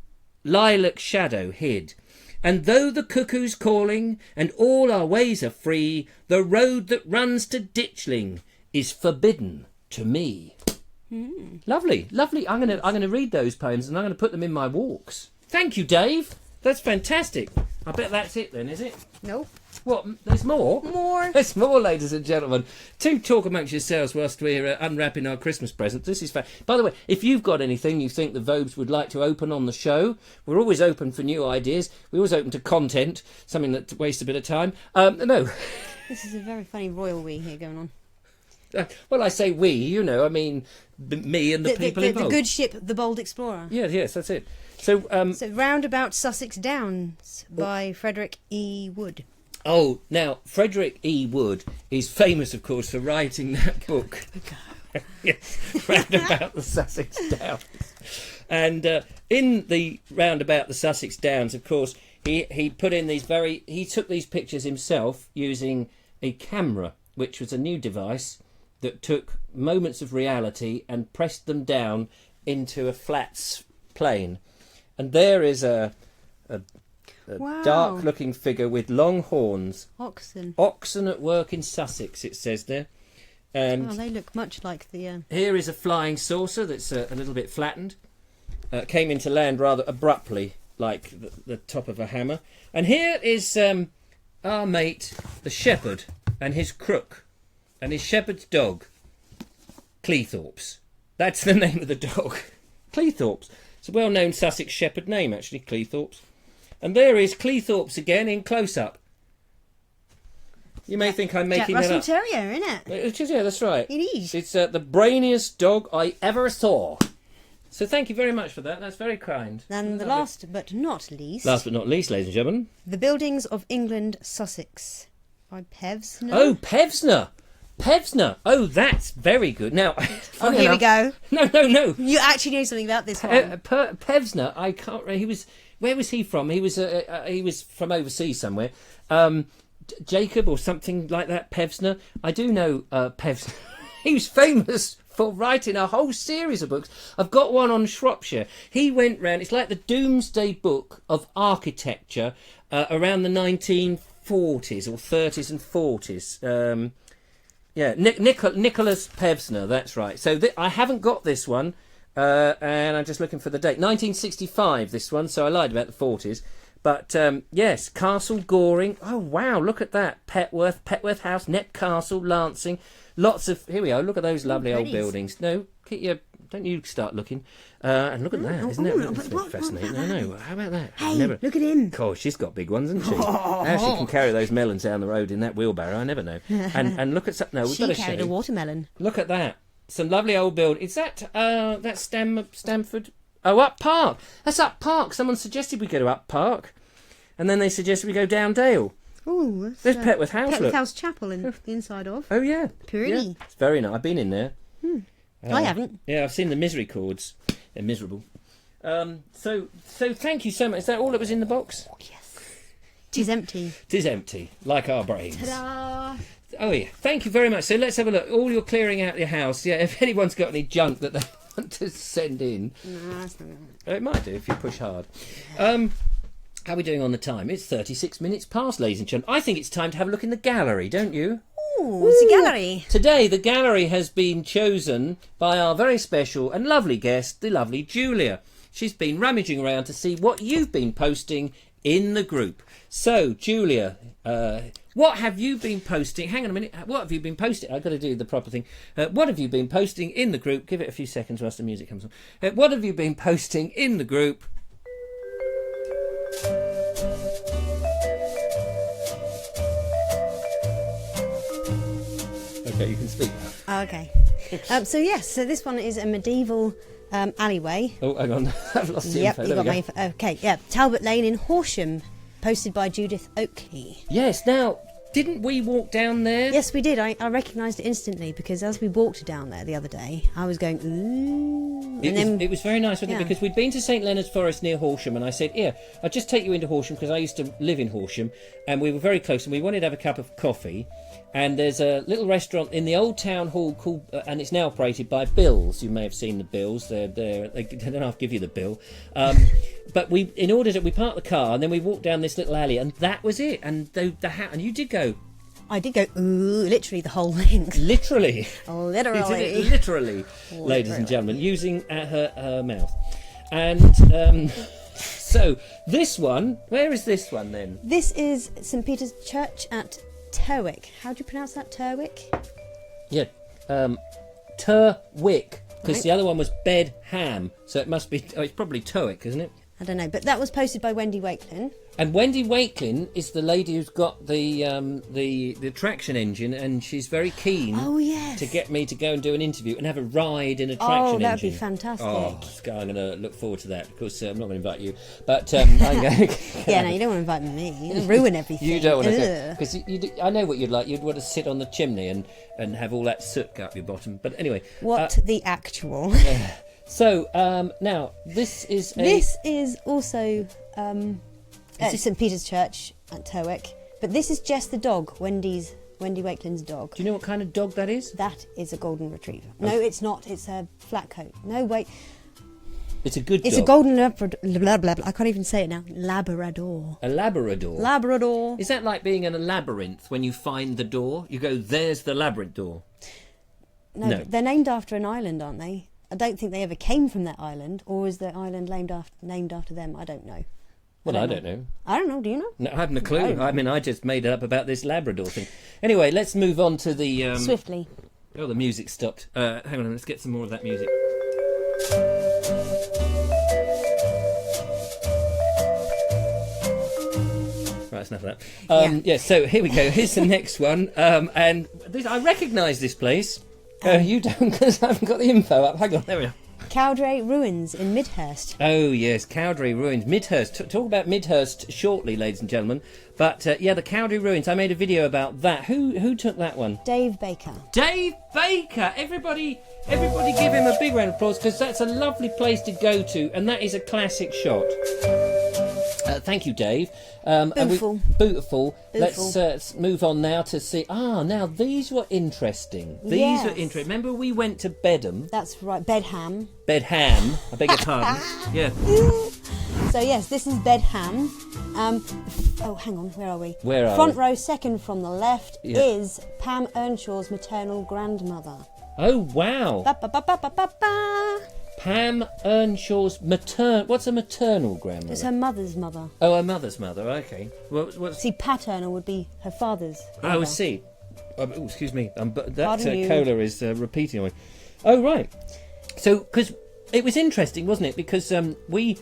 lilac shadow hid. And though the cuckoo's calling and all our ways are free, the road that runs to Ditchling is forbidden to me. Lovely, lovely. I'm gonna read those poems and I'm gonna put them in my walks. Thank you, Dave. That's fantastic. I bet that's it then, is it? No. What? There's more? More. There's more, ladies and gentlemen. Do talk amongst yourselves whilst we're unwrapping our Christmas presents. This is By the way, if you've got anything you think the Vobes would like to open on the show, we're always open for new ideas. We're always open to content, something that wastes a bit of time. No. This is a very funny royal we here going on. Well, I say we, you know, I mean me and the people involved. The good ship, the bold explorer. Yes, that's it. So, So Roundabout Sussex Downs by Frederick E. Wood. Oh, now, Frederick E. Wood is famous, of course, for writing that book. Yes, Roundabout the Sussex Downs. And in the Roundabout the Sussex Downs, of course, he put in these he took these pictures himself using a camera, which was a new device that took moments of reality and pressed them down into a flat plane. And there is a Wow. dark-looking figure with long horns. Oxen. Oxen at work in Sussex, it says there. And Oh, they look much like the... here is a flying saucer that's a little bit flattened. Came into land rather abruptly, like the top of a hammer. And here is our mate, the shepherd, and his crook, and his shepherd's dog, Cleethorpes. That's the name of the dog. Cleethorpes. It's a well-known Sussex shepherd name, actually, Cleethorpes. And there is Cleethorpes again in close-up. You may think I'm making Jack that Russell up. Terrier, isn't it? It is, yeah, that's right. It is. It's the brainiest dog I ever saw. So thank you very much for that. That's very kind. And the last but not least... Last but not least, ladies and gentlemen. The Buildings of England, Sussex by Pevsner. Oh, Pevsner. Pevsner. Oh, that's very good. Now, Oh, here we go. No. You actually know something about this one. Pevsner, I can't. He was. Where was he from? He was from overseas somewhere. Jacob or something like that. Pevsner. I do know Pevsner. He was famous for writing a whole series of books. I've got one on Shropshire. He went round. It's like the Doomsday Book of architecture around the 1940s or 30s and 40s. Yeah, Nicholas Pevsner. That's right. So I haven't got this one. And I'm just looking for the date. 1965, this one, so I lied about the 40s. But, yes, Castle Goring. Oh, wow, look at that. Petworth House, Knepp Castle, Lancing. Lots of... Here we are, look at those lovely old buildings. No, don't you start looking. And look at that, isn't it? That's fascinating. I know. How about that? Hey, look at him. Gosh, she's got big ones, hasn't she? How she can carry those melons down the road in that wheelbarrow, I never know. And look at... No, we've got to show. She carried a watermelon. Look at that. Some lovely old build. Is that Stamford? Oh, Up Park. That's Up Park. Someone suggested we go to Up Park. And then they suggested we go down Dale. Oh, there's Petworth House. Petworth House Chapel in the inside of. Oh, yeah. Pretty. Yeah. It's very nice. I've been in there. I haven't. Yeah, I've seen the misericords. They're miserable. So thank you so much. Is that all that was in the box? Oh, yes. Tis empty. Tis empty, like our brains. Ta-da! Oh, yeah. Thank you very much. So let's have a look. All you're clearing out your house. Yeah, if anyone's got any junk that they want to send in. No, that's not going to... It might do if you push hard. How are we doing on the time? It's 36 minutes past, ladies and gentlemen. I think it's time to have a look in the gallery, don't you? Ooh, it's a gallery. Today, the gallery has been chosen by our very special and lovely guest, the lovely Julia. She's been rummaging around to see what you've been posting in the group. So, Julia, what have you been posting? Hang on a minute. What have you been posting? I've got to do the proper thing. What have you been posting in the group? Give it a few seconds whilst the music comes on. What have you been posting in the group? Okay, you can speak now. Okay. So this one is a medieval alleyway. Oh, hang on. I've lost the info. You got my info. Okay, yeah. Talbot Lane in Horsham, posted by Judith Oakley. Yes, now, didn't we walk down there? Yes, we did. I recognised it instantly because as we walked down there the other day, I was going, ooh. It was very nice, wasn't it? Because we'd been to St Leonard's Forest near Horsham, and I said, yeah, I'll just take you into Horsham because I used to live in Horsham, and we were very close, and we wanted to have a cup of coffee. And there's a little restaurant in the old town hall called, and it's now operated by Bills. You may have seen the Bills. They don't have to give you the bill. But we parked the car and then we walked down this little alley, and that was it. And and you did go. I did go, ooh, literally the whole length. Literally. Literally. Literally, ladies and gentlemen, using her mouth. And so this one, where is this one then? This is St Peter's Church at Terwick. How do you pronounce that? Terwick? Yeah, Terwick, because the other one was Bedham, so it must be. Oh, it's probably Terwick, isn't it? I don't know, but that was posted by Wendy Wakelin. And Wendy Wakelin is the lady who's got the traction engine, and she's very keen to get me to go and do an interview and have a ride in a traction engine. Oh, that'd be fantastic. Oh, I'm going to look forward to that. Of course, I'm not going to invite you, but I'm going to... Yeah, no, you don't want to invite me. You'll ruin everything. You don't want to go, because I know what you'd like. You'd want to sit on the chimney and have all that soot go up your bottom. But anyway... What the actual... So, now, this is This is also... at St Peter's Church at Terwick, but this is just the dog, Wendy Wakelin's dog. Do you know what kind of dog that is? That is a golden retriever. No, it's not. It's a flat coat. No, wait. It's a good dog. It's a golden Labrador. Blah, blah, blah. I can't even say it now. Labrador. A Labrador? Labrador. Is that like being in a labyrinth when you find the door? You go, there's the Labrador. No. They're named after an island, aren't they? I don't think they ever came from that island, or is the island named after them? I don't know. Well, I don't know. I don't know. Do you know? No, I haven't a clue. I mean, I just made it up about this Labrador thing. Anyway, let's move on to the... Swiftly. Oh, the music stopped. Hang on, let's get some more of that music. Right, that's enough of that. Yeah, so here we go. Here's the next one. And I recognise this place. You don't, because I haven't got the info up. Hang on, there we are. Cowdray Ruins in Midhurst. Oh, yes, Cowdray Ruins. Midhurst. Talk about Midhurst shortly, ladies and gentlemen. But, yeah, the Cowdray Ruins. I made a video about that. Who took that one? Dave Baker. Dave Baker! Everybody give him a big round of applause, because that's a lovely place to go to, and that is a classic shot. Thank you, Dave. Beautiful. Beautiful. Let's move on now to see... now these were interesting. These were interesting. Remember we went to Bedham? That's right, Bedham. Bedham, I beg your pardon. Yeah. So, yes, this is Bedham. Hang on, where are we? Front row, second from the left, is Pam Earnshaw's maternal grandmother. Oh, wow. Pam Earnshaw's what's a maternal grandmother? It's her mother's mother. Oh, her mother's mother. Okay. What's... See, paternal would be her father's mother. Oh, I see. Oh, excuse me. But that Pardon you. cola is repeating on me. Oh, right. So, because it was interesting, wasn't it? Because we,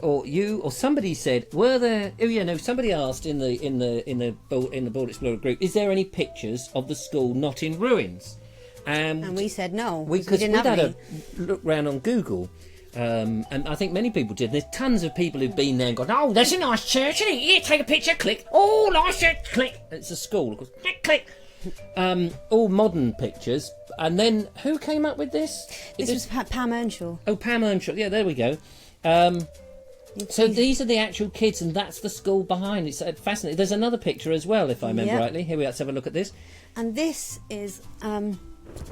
or you, or somebody said, were there? Oh, yeah, no. Somebody asked in the Board Explorer group, is there any pictures of the school not in ruins? And we said no. Because we we'd didn't have had any. a look round on Google. And I think many people did. There's tons of people who've been there and gone, oh, there's a nice church, isn't it? Here, take a picture, click. Oh, nice church, click. It's a school, of course. Click. All modern pictures. And then who came up with this? This was Pam Earnshaw. Oh, Pam Earnshaw. Yeah, there we go. So these are the actual kids, and that's the school behind. It's fascinating. There's another picture as well, if I remember rightly. Here we are. Let's have a look at this. And this is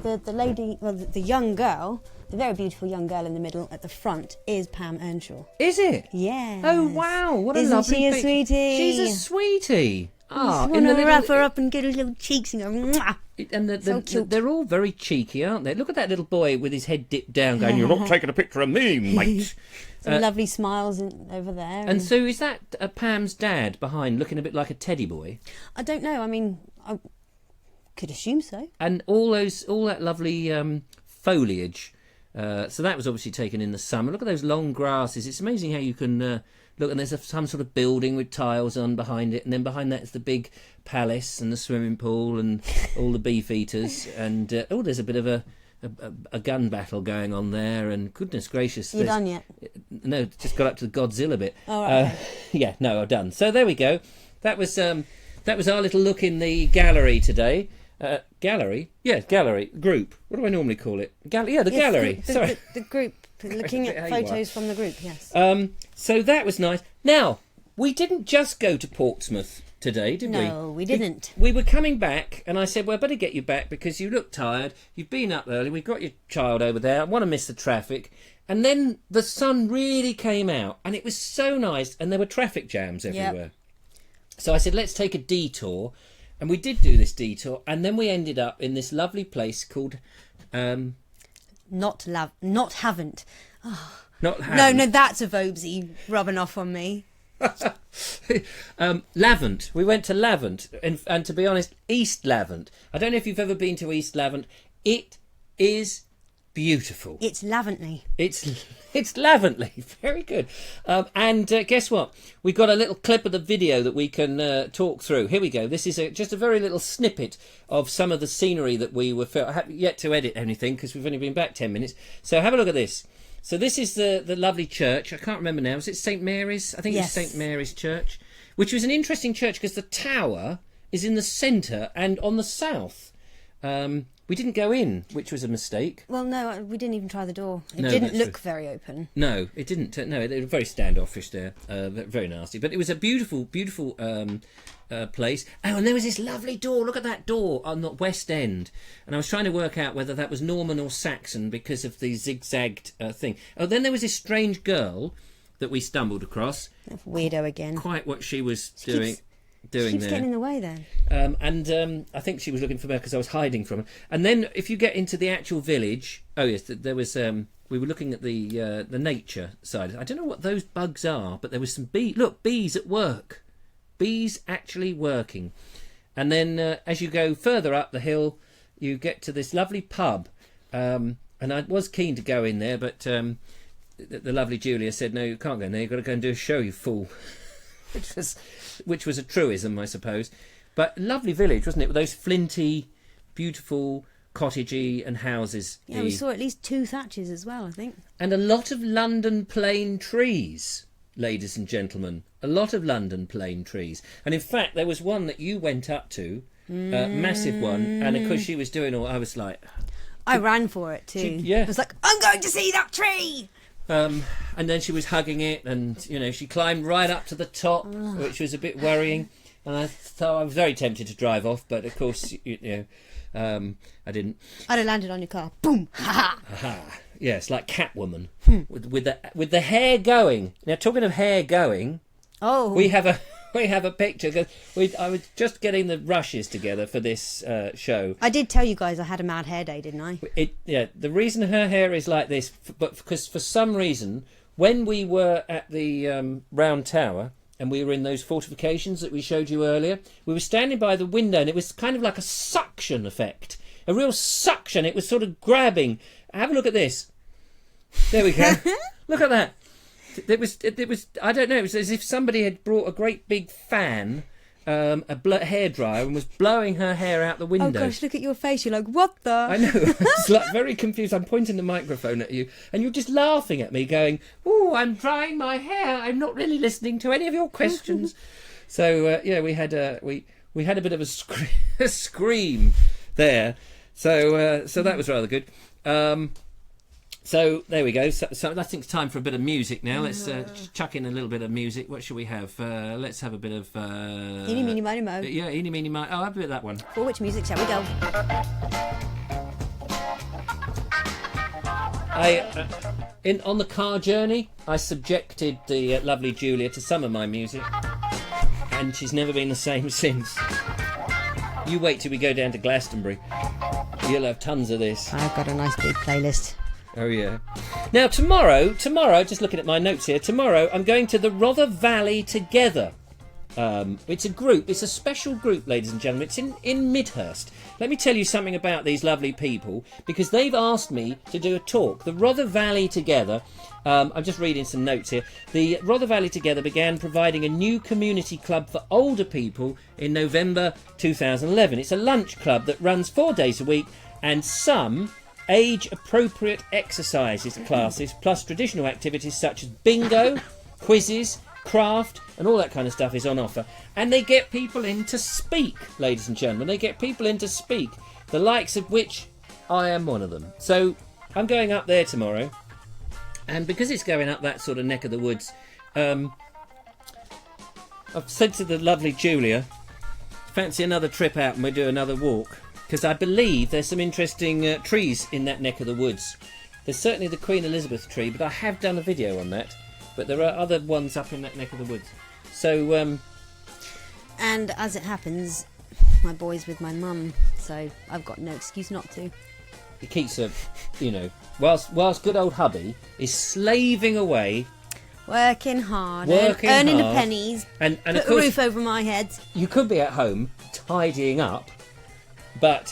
the lady, well, the young girl, the very beautiful young girl in the middle at the front is Pam Earnshaw. Is it? Yeah. Oh, wow. What a Isn't lovely she a picture. sweetie? She's a sweetie. I want to wrap her up and get her little cheeks and go, mwah. And So cute. they're all very cheeky, aren't they? Look at that little boy with his head dipped down going, you're not taking a picture of me, mate. Some lovely smiles over there. And so is that Pam's dad behind, looking a bit like a teddy boy? I don't know. I mean, I could assume so. And all that lovely foliage. So that was obviously taken in the summer. Look at those long grasses. It's amazing how you can look, and there's some sort of building with tiles on behind it, and then behind that is the big palace and the swimming pool and all the beef eaters. And there's a bit of a gun battle going on there. And goodness gracious, You done yet? No, just got up to the Godzilla bit. Oh, right. Yeah, no, I'm done. So there we go. That was our little look in the gallery today. Gallery? Yeah, gallery. Group. What do I normally call it? Gallery. Sorry. The group. Looking at photos from the group, yes. So that was nice. Now, we didn't just go to Portsmouth today, did we? No, we didn't. We were coming back, and I said, well, I better get you back because you look tired. You've been up early. We've got your child over there. I want to miss the traffic. And then the sun really came out, and it was so nice, and there were traffic jams everywhere. Yep. So I said, let's take a detour. And we did do this detour, and then we ended up in this lovely place called... Not haven't. Not Haven. No, that's a Vobesy rubbing off on me. Lavant. We went to Lavant, and to be honest, East Lavant. I don't know if you've ever been to East Lavant. It is beautiful. It's Lavantly. It's Lavantly. Very good. And guess what? We've got a little clip of the video that we can talk through. Here we go. This is just a very little snippet of some of the scenery that we were filming. I haven't yet to edit anything because we've only been back 10 minutes. So have a look at this. So this is the lovely church. I can't remember now. Was it St Mary's? I think Yes. it's St Mary's Church, which was an interesting church because the tower is in the centre and on the south. We didn't go in, which was a mistake. Well, no, we didn't even try the door. It No, didn't that's look very open. No, it didn't. No, they were very standoffish there. Very nasty. But it was a beautiful, beautiful place. Oh, and there was this lovely door. Look at that door on the West End. And I was trying to work out whether that was Norman or Saxon because of the zigzagged thing. Oh, then there was this strange girl that we stumbled across. Weirdo again. Quite what she was doing She keeps there. getting in the way then. And I think she was looking for me because I was hiding from her. And then if you get into the actual village, oh yes, there was. We were looking at the nature side. I don't know what those bugs are, but there was some bees. Look, bees at work. Bees actually working. And then as you go further up the hill, you get to this lovely pub. And I was keen to go in there, but the lovely Julia said, no, you can't go in there. You've got to go and do a show, you fool. Which was a truism, I suppose. But lovely village, wasn't it? With those flinty, beautiful, cottagey and houses. Yeah, we saw at least 2 thatches as well, I think. And a lot of London plane trees, ladies and gentlemen. A lot of London plane trees. And in fact, there was one that you went up to, massive one. And of course, she was doing all... I was like... I ran for it too. Yeah. I was like, I'm going to see that tree! And then she was hugging it, and she climbed right up to the top, which was a bit worrying. And I thought I was very tempted to drive off, but of course, I didn't. I'd have landed on your car. Boom! Ha ha! Aha! Yes, like with the hair going. Now, talking of hair going, Oh, we have we have a picture. 'Cause I was just getting the rushes together for this show. I did tell you guys I had a mad hair day, didn't I? The reason her hair is like this, but because for some reason, when we were at the Round Tower and we were in those fortifications that we showed you earlier, we were standing by the window and it was kind of like a suction effect. A real suction. It was sort of grabbing. Have a look at this. There we go. Look at that. It was. I don't know. It was as if somebody had brought a great big fan, a hairdryer, and was blowing her hair out the window. Oh gosh, look at your face. You're like, what the? I know. It's like very confused. I'm pointing the microphone at you, and you're just laughing at me, going, "Oh, I'm drying my hair. I'm not really listening to any of your questions." So we had a bit of a scream there. So that was rather good. So there we go. So I think it's time for a bit of music now. Let's chuck in a little bit of music. What shall we have? Let's have a bit of... Eeny, meeny, miny, mo. Yeah, eeny, meeny, miny. Oh, I'll have a bit of that one. For which music shall we go? On the car journey, I subjected the lovely Julia to some of my music, and she's never been the same since. You wait till we go down to Glastonbury. You'll have tons of this. I've got a nice big playlist. Oh yeah. Now tomorrow, just looking at my notes here, tomorrow I'm going to the Rother Valley Together. It's a group, it's a special group, ladies and gentlemen. It's in Midhurst. Let me tell you something about these lovely people, because they've asked me to do a talk. The Rother Valley Together, I'm just reading some notes here. The Rother Valley Together began providing a new community club for older people in November 2011. It's a lunch club that runs 4 days a week, and some age-appropriate exercises classes, plus traditional activities such as bingo, quizzes, craft, and all that kind of stuff is on offer. And they get people in to speak, ladies and gentlemen. They get people in to speak, the likes of which I am one of them. So I'm going up there tomorrow, and because it's going up that sort of neck of the woods, I've said to the lovely Julia, fancy another trip out and we'll do another walk. Because I believe there's some interesting trees in that neck of the woods. There's certainly the Queen Elizabeth tree, but I have done a video on that. But there are other ones up in that neck of the woods. So, and as it happens, my boy's with my mum, so I've got no excuse not to. It keeps her, whilst good old hubby is slaving away. Working hard, earning the pennies, and put of course, a roof over my head. You could be at home tidying up. But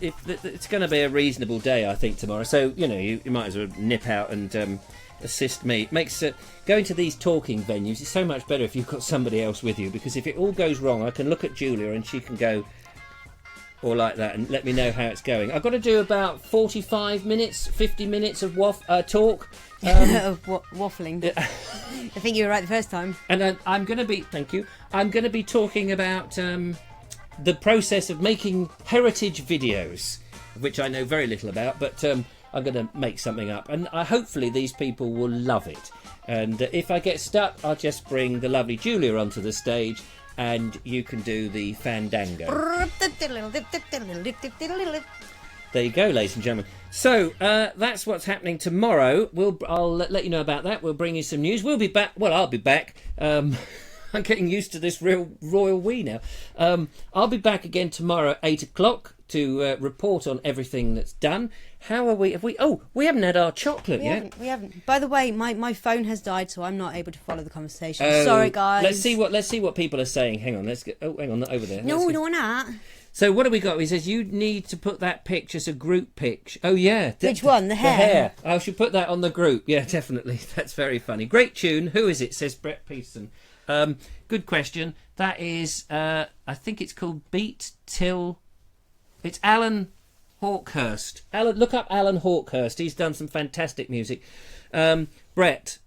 it's going to be a reasonable day, I think, tomorrow. So, you might as well nip out and assist me. It makes going to these talking venues, it's so much better if you've got somebody else with you. Because if it all goes wrong, I can look at Julia and she can go, or like that, and let me know how it's going. I've got to do about 45 minutes, 50 minutes of talk. Waffling. I think you were right the first time. And I'm going to be, thank you, I'm going to be talking about... the process of making heritage videos, which I know very little about, but I'm going to make something up, and hopefully these people will love it. And if I get stuck, I'll just bring the lovely Julia onto the stage, and you can do the fandango. There you go, ladies and gentlemen. So that's what's happening tomorrow. I'll let you know about that. We'll bring you some news. We'll be back. Well, I'll be back. I'm getting used to this real royal we now. I'll be back again tomorrow at 8 o'clock to report on everything that's done. How are we? We haven't had our chocolate yet. We haven't. By the way, my phone has died, so I'm not able to follow the conversation. Sorry, guys. Let's see what people are saying. Hang on. Let's get. Oh, hang on, over there. No, we don't want that. So what have we got? He says you need to put that picture as a group picture. Oh yeah. Which one? The hair. The hair. I should put that on the group. Yeah, definitely. That's very funny. Great tune. Who is it? Says Brett Peterson. Good question. That is, I think it's called Beat Till. It's Alan Hawkhurst. Look up Alan Hawkhurst. He's done some fantastic music. Brett.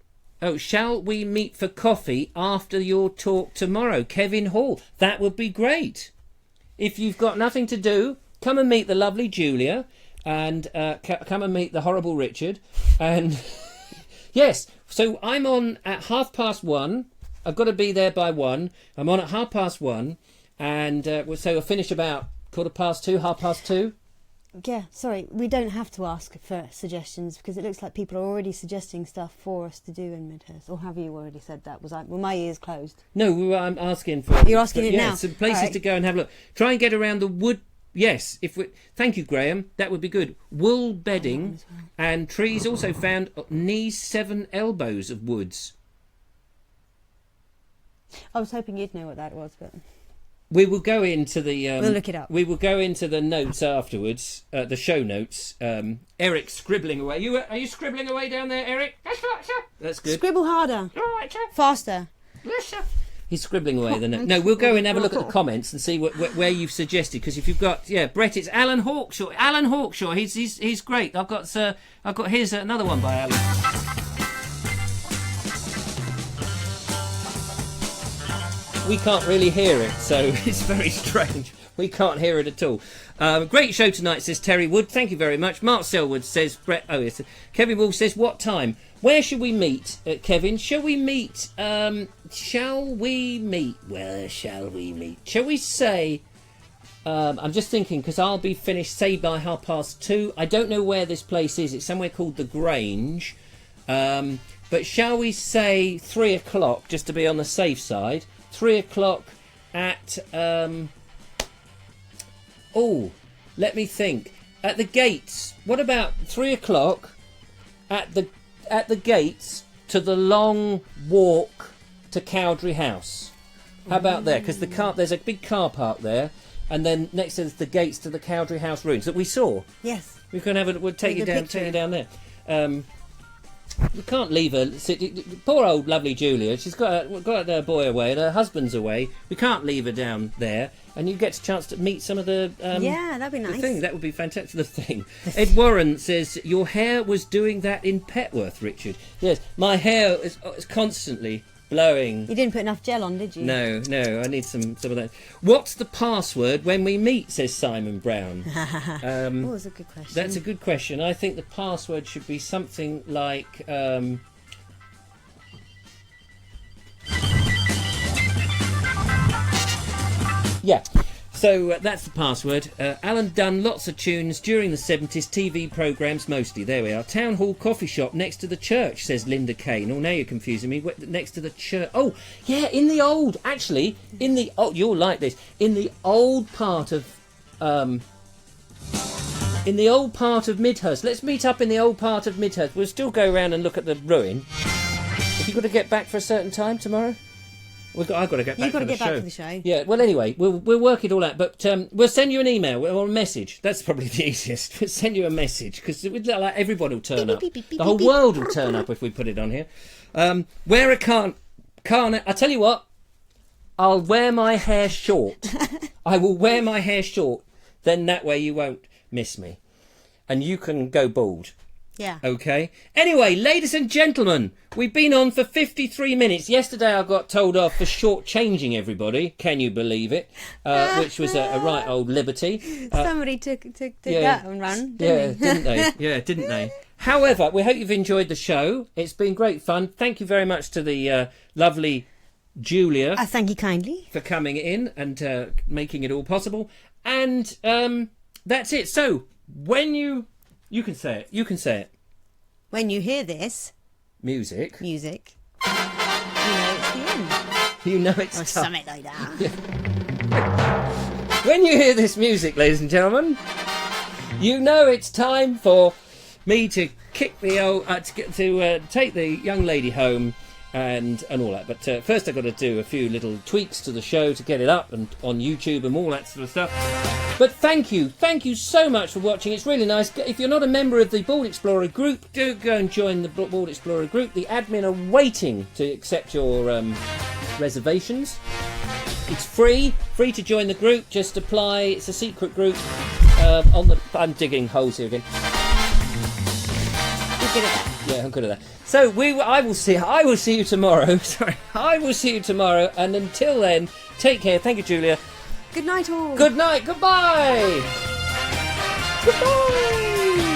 Oh, shall we meet for coffee after your talk tomorrow? Kevin Hall. That would be great. If you've got nothing to do, come and meet the lovely Julia, and come and meet the horrible Richard. And yes, so I'm on at 1:30. I've got to be there by 1. I'm on at 1:30, and so I'll finish about 2:15, 2:30. Yeah, sorry, we don't have to ask for suggestions because it looks like people are already suggesting stuff for us to do in Midhurst. Or have you already said that? Were my ears closed? No, I'm asking for... You're asking it now? Some places to go and have a look. Try and get around the wood... Yes, thank you, Graham. That would be good. Wool bedding and trees also found knees 7 elbows of woods. I was hoping you'd know what that was, but... We will go into the... we'll look it up. We will go into the notes afterwards, the show notes. Eric's scribbling away. Are you scribbling away down there, Eric? That's right, sir. That's good. Scribble harder. All right, sir. Faster. Yes, sir. He's scribbling away the note. No, we'll go and have a look at the comments and see where you've suggested. Because if you've got... Yeah, Brett, it's Alan Hawkshaw. Alan Hawkshaw, he's great. I've got here's another one by Alan. We can't really hear it, so it's very strange. We can't hear it at all. Great show tonight, says Terry Wood. Thank you very much. Mark Selwood says... yes. Kevin Wolf says, what time? Where shall we meet, Kevin? Shall we meet... Where shall we meet? Shall we say... I'm just thinking, because I'll be finished, say, by 2:30. I don't know where this place is. It's somewhere called The Grange. But shall we say 3 o'clock, just to be on the safe side? 3 o'clock at... let me think. At the gates. What about 3 o'clock at the gates to the long walk to Cowdray House? How about there? Because there's a big car park there, and then next to the gates to the Cowdray House ruins that we saw. Yes. We can we'll take you down there. We can't leave her. Poor old lovely Julia. She's got her boy away and her husband's away. We can't leave her down there. And you get a chance to meet some of the... yeah, that'd be nice. The thing. That would be fantastic. The thing. Ed Warren says, your hair was doing that in Petworth, Richard. Yes, my hair is constantly blowing. You didn't put enough gel on, did you? No, I need some of that. What's the password when we meet, says Simon Brown. That's a good question. That's a good question. I think the password should be something like... Yeah, so that's the password. Alan done lots of tunes during the 70s, TV programmes mostly. There we are. Town Hall Coffee Shop next to the church, says Linda Kane. Oh, now you're confusing me. Next to the church. Oh, yeah, you'll like this. In the old part of... Midhurst. Let's meet up in the old part of Midhurst. We'll still go around and look at the ruin. Have you got to get back for a certain time tomorrow? I've got to get back for the show. Yeah, well, anyway, we'll work it all out. But we'll send you an email or a message. That's probably the easiest. We'll send you a message because like, everybody will turn up. The whole world will turn up if we put it on here. Wear a can't. I tell you what, I'll wear my hair short. I will wear my hair short. Then that way you won't miss me. And you can go bald. Yeah. Okay. Anyway, ladies and gentlemen, we've been on for 53 minutes. Yesterday I got told off for shortchanging everybody. Can you believe it? Which was a right old liberty. Somebody took that and ran, didn't they? Didn't they? Yeah, didn't they? However, we hope you've enjoyed the show. It's been great fun. Thank you very much to the lovely Julia. Thank you kindly. For coming in and making it all possible. And that's it. So, when you can say it. You can say it. When you hear this... Music. You know it's the end. You know it's or time. Something like that. Yeah. When you hear this music, ladies and gentlemen, you know it's time for me to kick the old... to take the young lady home and all that. But first I've got to do a few little tweaks to the show to get it up and on YouTube and all that sort of stuff. But thank you so much for watching. It's really nice. If you're not a member of the Bald Explorer group, do go and join the Bald Explorer group. The admin are waiting to accept your reservations. It's free to join the group. Just apply. It's a secret group. I'm digging holes here again. You're good at that. Yeah, I'm good at that. So I will see you tomorrow. Sorry, I will see you tomorrow. And until then, take care. Thank you, Julia. Good night, all. Good night. Goodbye. Goodbye.